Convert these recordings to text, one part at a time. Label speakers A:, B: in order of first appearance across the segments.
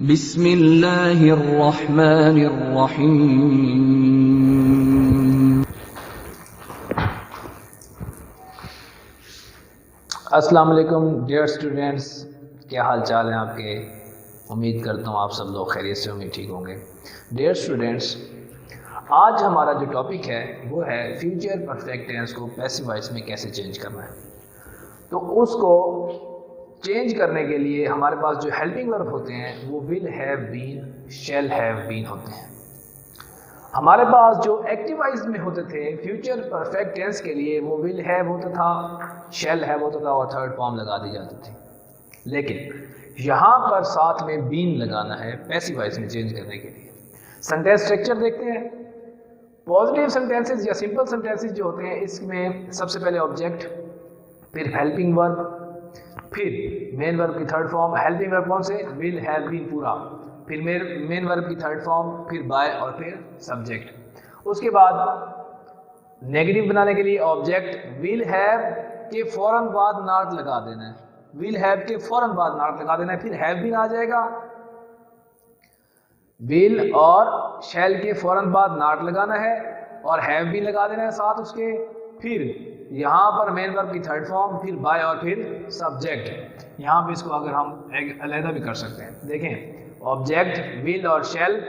A: बिस्मिल्लाहिर्रहमानिर्रहीम।
B: अस्सलाम वालेकुम डियर स्टूडेंट्स, क्या हाल चाल है आपके। उम्मीद करता हूँ आप सब लोग खैरियत से होंगे, ठीक होंगे। डियर स्टूडेंट्स, आज हमारा जो टॉपिक है वो है फ्यूचर परफेक्ट टेंस को पैसिव वॉइस में कैसे चेंज करना है। तो उसको चेंज करने के लिए हमारे पास जो हेल्पिंग वर्ब होते हैं वो will have been, shall have been होते हैं। हमारे पास जो एक्टिव वॉइस में होते थे फ्यूचर परफेक्ट टेंस के लिए वो विल हैव होता था, शैल हैव होता था और थर्ड फॉर्म लगा दी जाती थी। लेकिन यहाँ पर साथ में बीन लगाना है पैसिव वॉइस में चेंज करने के लिए। सेंटेंस स्ट्रक्चर देखते हैं। पॉजिटिव सेंटेंसेस या सिंपल सेंटेंसेस जो होते हैं इसमें सबसे पहले ऑब्जेक्ट, फिर हेल्पिंग वर्ब, फिर मेन वर्ब की थर्ड फॉर्म। हेल्पिंग वर्ब कौन से? विल हैव बीन पूरा, फिर मेन वर्ब की थर्ड फॉर्म, फिर बाय और फिर सब्जेक्ट। उसके बाद नेगेटिव बनाने के लिए ऑब्जेक्ट विल हैव के फौरन बाद नॉट लगा देना है। विल हैव के फौरन बाद नॉट लगा देना है, फिर हैव बीन आ जाएगा। विल और शैल के फौरन बाद नॉट लगाना है और हैव बीन लगा देना है साथ उसके। फिर यहाँ पर मेन वर्ब की थर्ड फॉर्म, फिर बाय और फिर सब्जेक्ट। यहाँ पे इसको अगर हम अलग भी कर सकते हैं। देखें, ऑब्जेक्ट, विल और शैल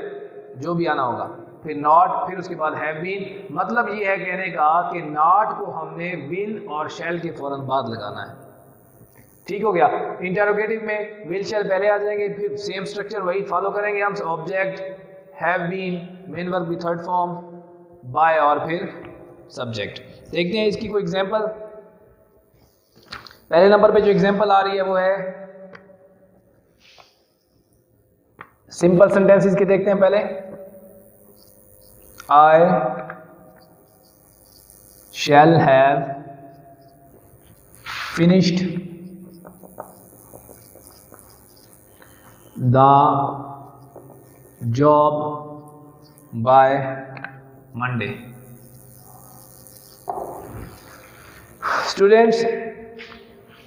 B: जो भी आना होगा, फिर नॉट, फिर उसके बाद हैव बीन। मतलब ये है कहने का कि नॉट को हमने विल और शैल के फौरन बाद लगाना है। ठीक हो गया। इंटरोगेटिव में विल शैल पहले आ जाएंगे, फिर सेम स्ट्रक्चर वही फॉलो करेंगे हम। Object, have been, main verb की थर्ड फॉर्म, बाय और फिर सब्जेक्ट। देखते हैं इसकी कोई एग्जांपल। पहले नंबर पे जो एग्जांपल आ रही है वो है सिंपल सेंटेंसेस की। देखते हैं पहले। I shall have finished the job by Monday. Students,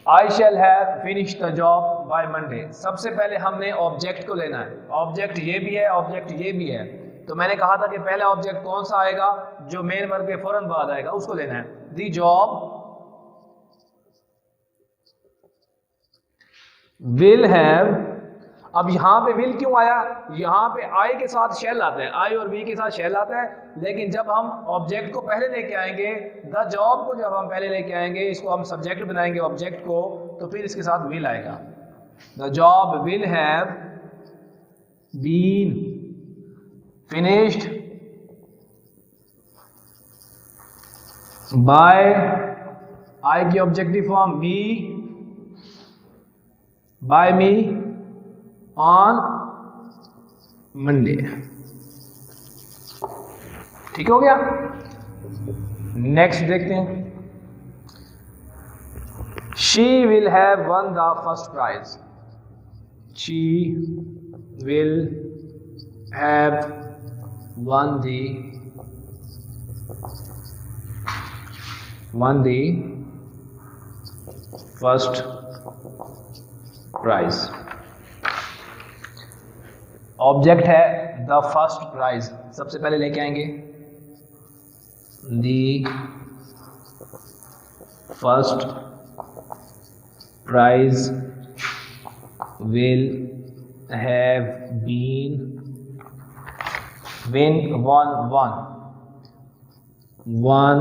B: I shall have finish the job by Monday. सबसे पहले हमने ऑब्जेक्ट को लेना है। ऑब्जेक्ट ये भी है, ऑब्जेक्ट ये भी है। तो मैंने कहा था कि पहला ऑब्जेक्ट कौन सा आएगा? जो मेन वर्ब के फौरन बाद आएगा उसको लेना है। The job will have. अब यहां पे विल क्यों आया? यहां पे आई के साथ शैल आता है, आई और वी के साथ शैल आता है। लेकिन जब हम ऑब्जेक्ट को पहले लेके आएंगे, द जॉब को जब हम पहले लेके आएंगे, इसको हम सब्जेक्ट बनाएंगे ऑब्जेक्ट को, तो फिर इसके साथ विल आएगा। The job will have been finished by, I की objective form me, by me on Monday. ठीक हो गया। नेक्स्ट देखते हैं। She will have won the first prize. She will have won the first prize. Object है the first prize, सबसे पहले लेके आएंगे the first prize will have been won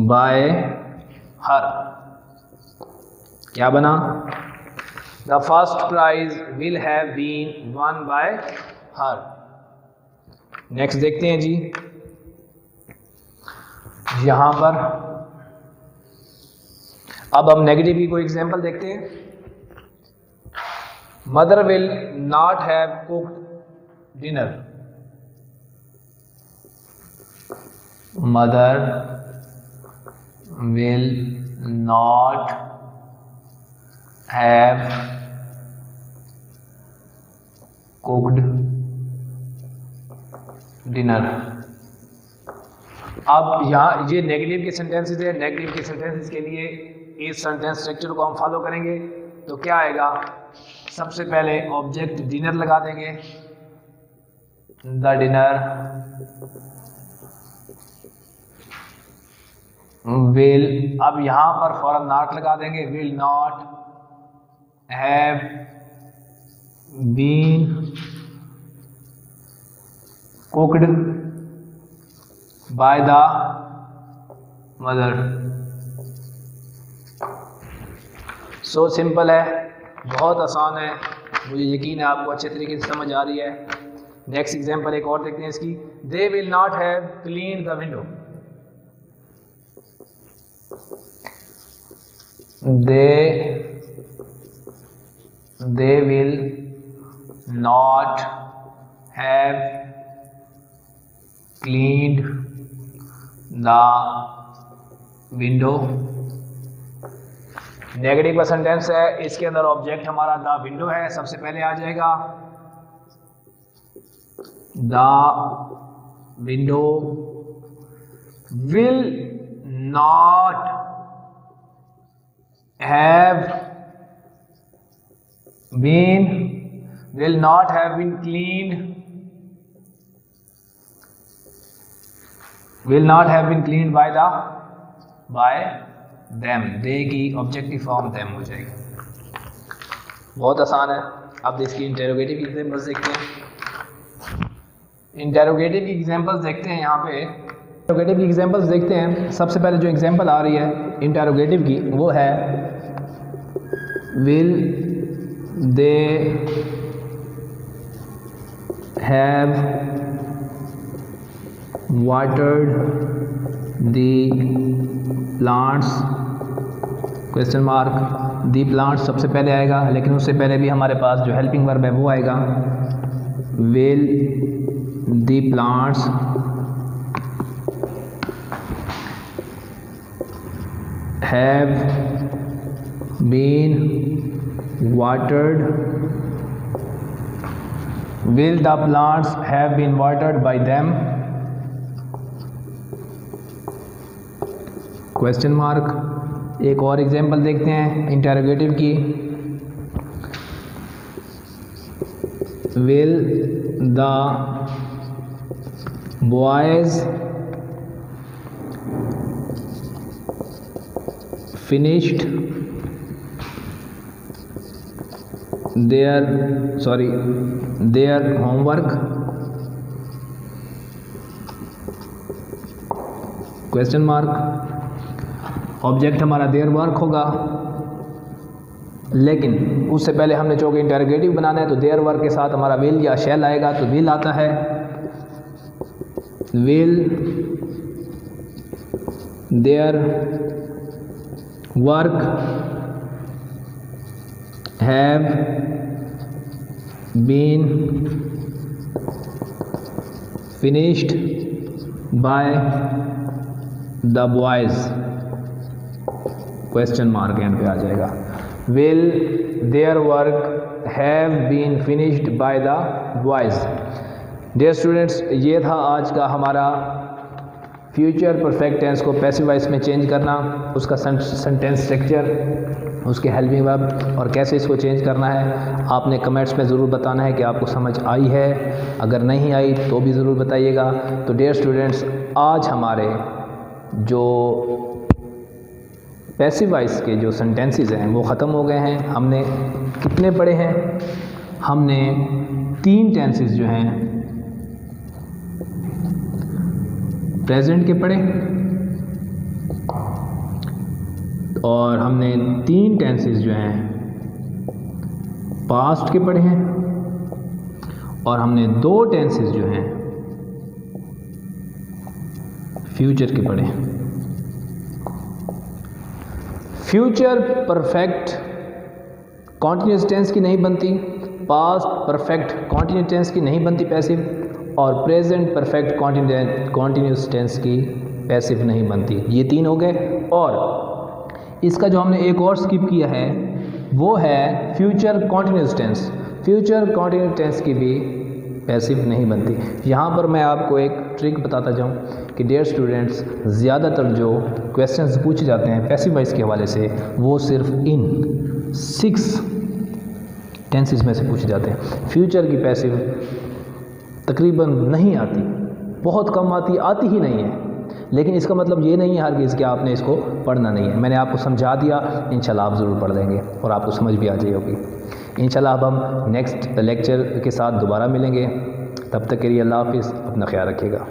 B: by her. क्या बना? The first prize will have been won by her. Next देखते हैं जी। यहां पर अब हम नेगेटिव की कोई एग्जांपल देखते हैं। Mother will not have cooked dinner. Mother will not have cooked dinner. अब यहाँ ये नेगेटिव के सेंटेंसेस है। नेगेटिव के सेंटेंसेस के लिए इस सेंटेंस स्ट्रक्चर को हम फॉलो करेंगे तो क्या आएगा, सबसे पहले ऑब्जेक्ट डिनर लगा देंगे, द डिनर विल, अब यहां पर फौरन नॉट लगा देंगे, will not have been cooked by the mother. So simple है, बहुत आसान है, मुझे यकीन है आपको अच्छे तरीके से समझ आ रही है। नेक्स्ट एग्जांपल एक और देखते हैं इसकी, they will not have clean the window, they will not have cleaned the window। Negative का सेंटेंस है, इसके अंदर ऑब्जेक्ट हमारा द विंडो है, सबसे पहले आ जाएगा the window will not have been cleaned, will not have been cleaned by them, they की ऑब्जेक्टिव फॉर्म them हो जाएगी। बहुत आसान है। अब इसकी इंटेरोगेटिव एग्जांपल्स देखते हैं। इंटेरोगेटिव की एग्जांपल्स देखते हैं, यहाँ पे इंटेरोगेटिव की एग्जांपल्स देखते हैं। सबसे पहले जो एग्जांपल आ रही है इंटेरोगेटिव की वो है will they have watered the plants, question mark. The plants सबसे पहले आएगा, लेकिन उससे पहले भी हमारे पास जो हेल्पिंग वर्ब है वो आएगा, will the plants have been watered, will the plants have been watered by them, question mark. एक और एग्जांपल देखते हैं इंटेरोगेटिव की, will the boys finished their homework, question mark. Object हमारा देयर वर्क होगा, लेकिन उससे पहले हमने चूँकि इंटेरोगेटिव बनाना है तो देयर वर्क के साथ हमारा विल या शैल आएगा, तो विल आता है, will their work have been finished by the boys, question mark and पे आ जाएगा। will their work have been finished by the boys। Dear students, ये था आज का हमारा फ्यूचर परफेक्ट टेंस को पैसिव वॉइस में चेंज करना, उसका सेंटेंस स्ट्रक्चर, उसके हेल्पिंग वर्ब और कैसे इसको चेंज करना है। आपने कमेंट्स में ज़रूर बताना है कि आपको समझ आई है, अगर नहीं आई तो भी ज़रूर बताइएगा। तो डियर स्टूडेंट्स, आज हमारे जो पैसिव वॉइस के जो सेंटेंसेस हैं वो ख़त्म हो गए हैं। हमने कितने पढ़े हैं? हमने 3 टेंसेस जो हैं प्रेजेंट के पढ़े, और हमने 3 टेंसेस जो हैं पास्ट के पढ़े हैं, और हमने 2 टेंसेस जो हैं फ्यूचर के पढ़े हैं। फ्यूचर परफेक्ट कॉन्टिन्यूस टेंस की नहीं बनती, पास्ट परफेक्ट कॉन्टिन्यूस टेंस की नहीं बनती पैसिव, और प्रेजेंट परफेक्ट कॉन्टिन्यूस टेंस की पैसिव नहीं बनती। ये 3 हो गए। और इसका जो हमने एक और स्किप किया है वो है future continuous tense. Future continuous tense की भी पैसिव नहीं बनती। यहाँ पर मैं आपको एक ट्रिक बताता जाऊँ कि डियर स्टूडेंट्स, ज़्यादातर जो क्वेश्चंस पूछे जाते हैं पैसिव वॉइस के हवाले से वो सिर्फ इन 6 टेंसेस में से पूछे जाते हैं। फ्यूचर की पैसिव तकरीबन नहीं आती, बहुत कम आती ही नहीं है, लेकिन इसका मतलब ये नहीं है हरगिज़ कि आपने इसको पढ़ना नहीं है। मैंने आपको समझा दिया, इंशाल्लाह आप ज़रूर पढ़ लेंगे और आपको समझ भी आ जाएगी। इंशाल्लाह अब हम नेक्स्ट लेक्चर के साथ दोबारा मिलेंगे। तब तक के लिए अल्लाह हाफ़िज़, अपना ख्याल रखिएगा।